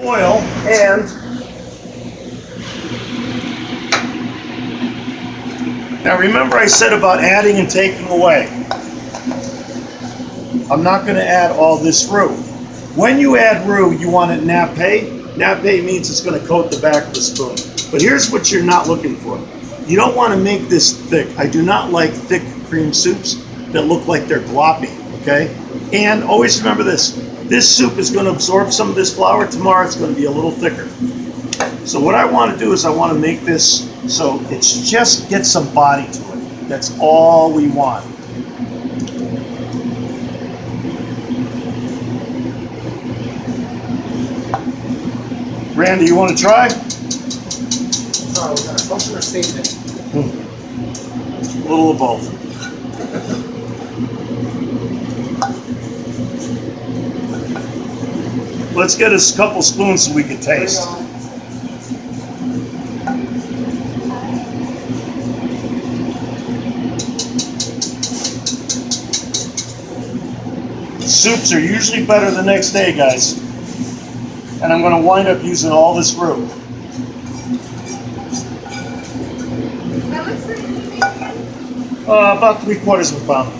oil, and now remember I said about adding and taking away. I'm not going to add all this roux. When you add roux, you want it nappe. Nappe means it's going to coat the back of the spoon. But here's what you're not looking for. You don't want to make this thick. I do not like thick cream soups that look like they're gloppy, okay? And always remember this. This soup is going to absorb some of this flour. Tomorrow it's going to be a little thicker. So what I want to do is I want to make this so it's just get some body to it. That's all we want. Randy, you want to try? Sorry, we got a function or statement? A little of both. Let's get a couple spoons so we can taste. Soups are usually better the next day, guys. And I'm going to wind up using all this roux. About 3/4 of a pound.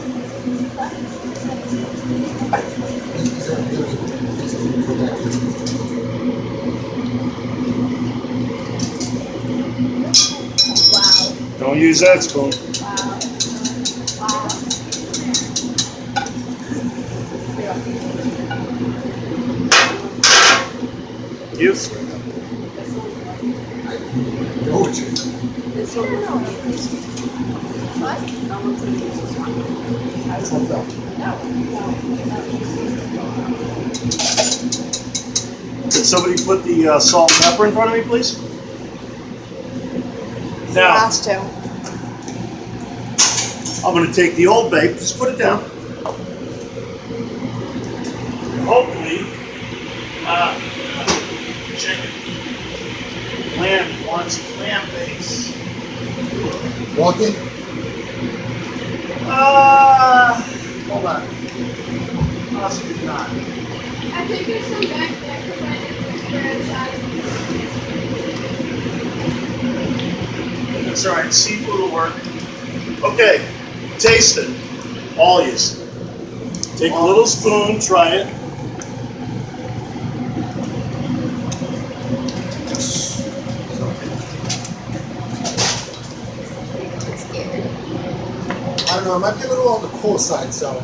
Wow. Don't use that spoon. Wow. You? Go with you. This one was on the what? No one's going to use this one. That's not that. Could somebody put the salt and pepper in front of me, please? Now, Last two. I'm going to take the Old Bay. Just put it down. Hopefully, chicken. Lamb wants clam base. Walking? Hold on. Possibly not. I think there's some back there because I didn't That's all right. Seafood will work. Okay. Taste it. All yous. Take a little spoon. Try it. I don't know, it might be a little on the cool side, so.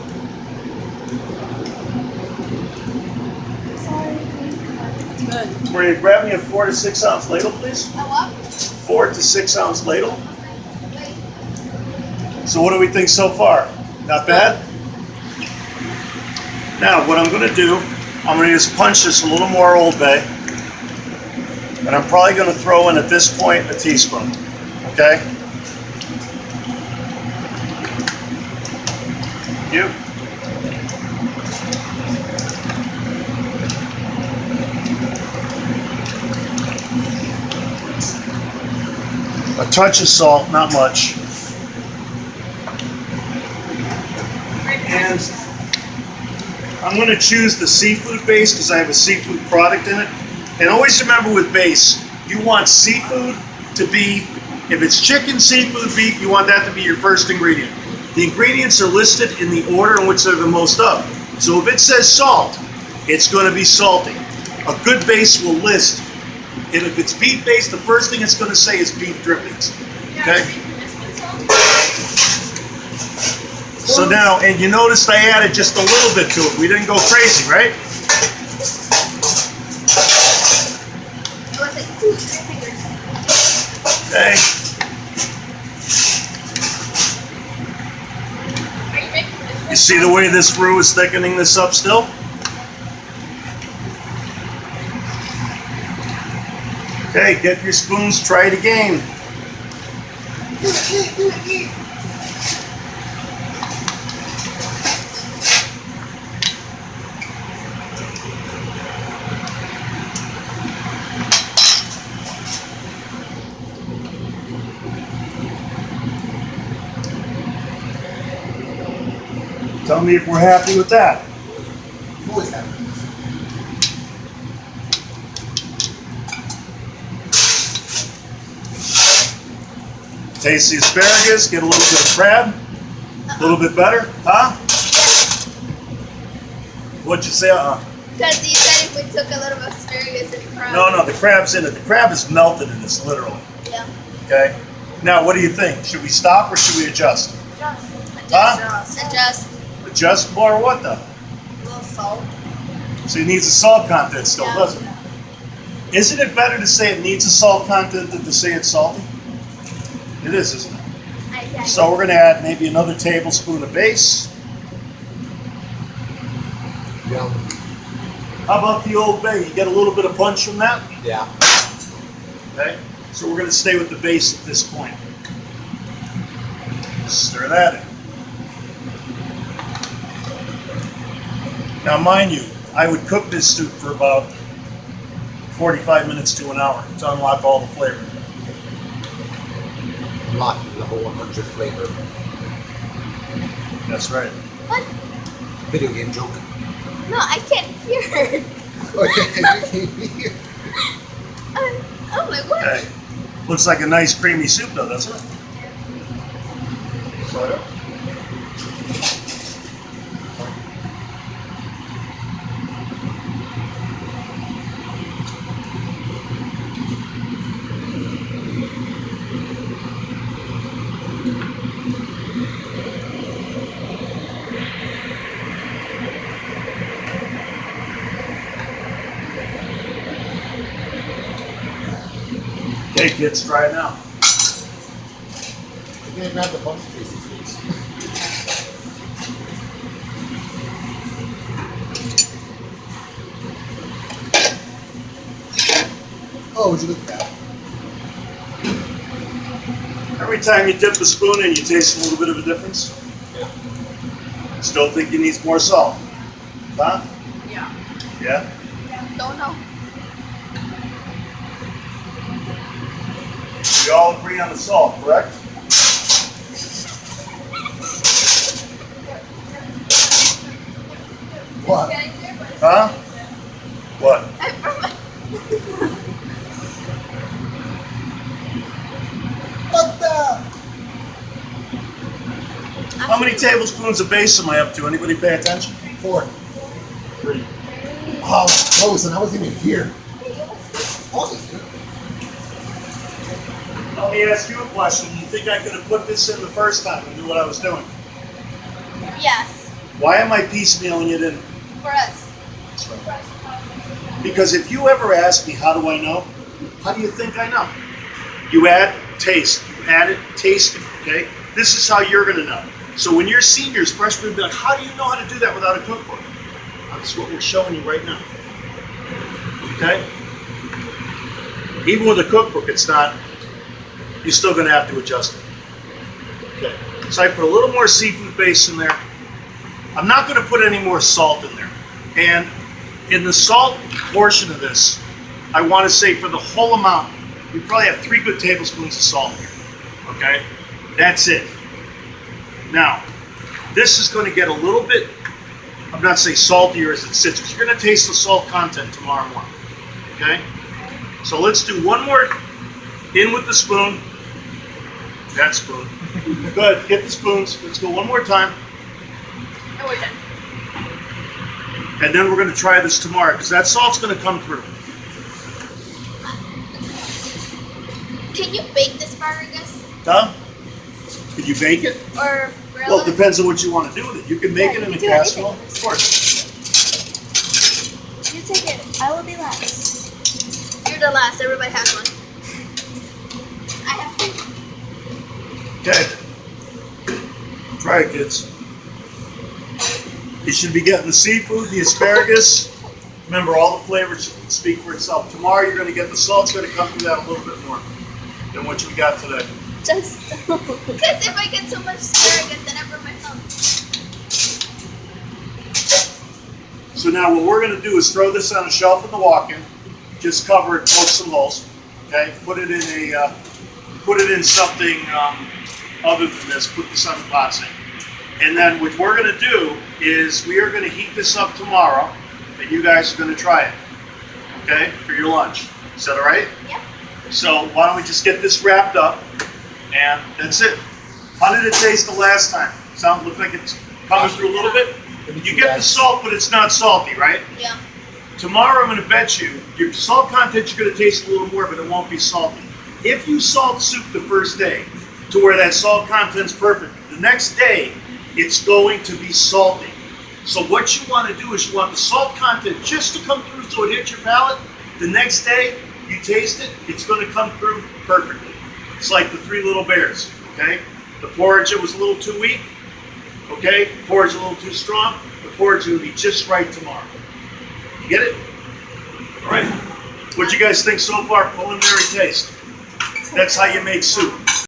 Good. Maria, grab me a 4 to 6 ounce ladle, please. A what? 4 to 6 ounce ladle. So what do we think so far? Not bad? Now what I'm going to do, I'm going to just punch this a little more Old Bay. And I'm probably going to throw in at this point a teaspoon. Okay? You. A touch of salt, not much. And I'm going to choose the seafood base because I have a seafood product in it. And always remember with base, you want seafood to be, if it's chicken, seafood, beef, you want that to be your first ingredient. The ingredients are listed in the order in which they're the most of. So if it says salt, it's going to be salty. A good base will list, and if it's beef based, the first thing it's going to say is beef drippings. Okay? So now, and you noticed I added just a little bit to it. We didn't go crazy, right? It was like 2 or 3 fingers. Okay. Are you making this? You see the way this roux is thickening this up still? Okay, get your spoons, try it again. Tell me if we're happy with that. Who is that? Taste the asparagus, get a little bit of crab. A little bit better, huh? What'd you say? Because you said if we took a little asparagus and crab. No, the crab's in it. The crab is melted in this, literally. Yeah. Okay. Now, what do you think? Should we stop or should we adjust? Adjust. Adjust more or what though? A little salt. So it needs a salt content still, Yeah. doesn't it? Isn't it better to say it needs a salt content than to say it's salty? It is, isn't it? So we're going to add maybe another tablespoon of base. Yeah. How about the Old Bay? You get a little bit of punch from that? Yeah. Okay. So we're going to stay with the base at this point. Stir that in. Now, mind you, I would cook this soup for about 45 minutes to an hour to unlock all the flavor. Unlocking the whole 100 flavor. That's right. What? Video game joke. No, I can't hear. I'm like, what? Okay. Looks like a nice creamy soup though, doesn't it? Sort of. Okay, kids, try it now. I'm gonna grab the bunch of tasty foods. Oh, would you look at that? Every time you dip a spoon in, you taste a little bit of a difference. Yeah. Still think you need more salt. Huh? Yeah. Yeah? Don't know. We all agree on the salt, correct? What? Huh? What? What the? How many tablespoons of base am I up to? Anybody pay attention? 4. 3. Oh, close, and I wasn't even here. Oh, Let me ask you a question. You think I could have put this in the first time and knew what I was doing? Yes. Why am I piecemealing it in? For us. Because if you ever ask me, how do I know? How do you think I know? You add, taste. You add it, taste it, okay? This is how you're going to know. So when you're seniors, freshmen, be like, how do you know how to do that without a cookbook? That's what we're showing you right now. Okay? Even with a cookbook, it's not, you're still going to have to adjust it. Okay. So I put a little more seafood base in there. I'm not going to put any more salt in there. And in the salt portion of this, I want to say for the whole amount, we probably have 3 good tablespoons of salt here. Okay? That's it. Now, this is going to get a little bit, I'm not saying saltier as it sits, but you're going to taste the salt content tomorrow morning. Okay? So let's do one more in with the spoon. That spoon. Good. Get the spoons. Let's go one more time. And we're done. And then we're going to try this tomorrow because that salt's going to come through. Can you bake the asparagus? Huh? Could you bake it? Or grill Well, it it? depends on what you want to do with it. You can make Yeah, it in you a can do anything. casserole. Of course. You take it. I will be last. You're the last. Everybody has one. I have 2. Okay. Try it, kids. You should be getting the seafood, the asparagus. Remember, all the flavors speak for itself. Tomorrow, you're going to get the salt's going to come through that a little bit more than what you got today. Just Because if I get too much asparagus, then I burn my thumb. So now what we're going to do is throw this on a shelf in the walk-in. Just cover it, poke some holes. Okay, put it in something other than this. Put this on the pot sink. And then what we're going to do is we are going to heat this up tomorrow, and you guys are going to try it. Okay, for your lunch. Is that all right? Yep. So why don't we just get this wrapped up, And that's it. How did it taste the last time? Look like it's coming through a little bit? You get the salt, but it's not salty, right? Yeah. Tomorrow I'm going to bet you your salt content you're going to taste a little more, but it won't be salty. If you salt soup the first day to where that salt content's perfect, the next day it's going to be salty. So what you want to do is you want the salt content just to come through so it hits your palate. The next day you taste it, it's going to come through perfectly. It's like the Three Little Bears, okay? The porridge, it was a little too weak, okay? The porridge a little too strong. The porridge will be just right tomorrow. You get it? All right. What do you guys think so far? Preliminary taste. That's how you make soup.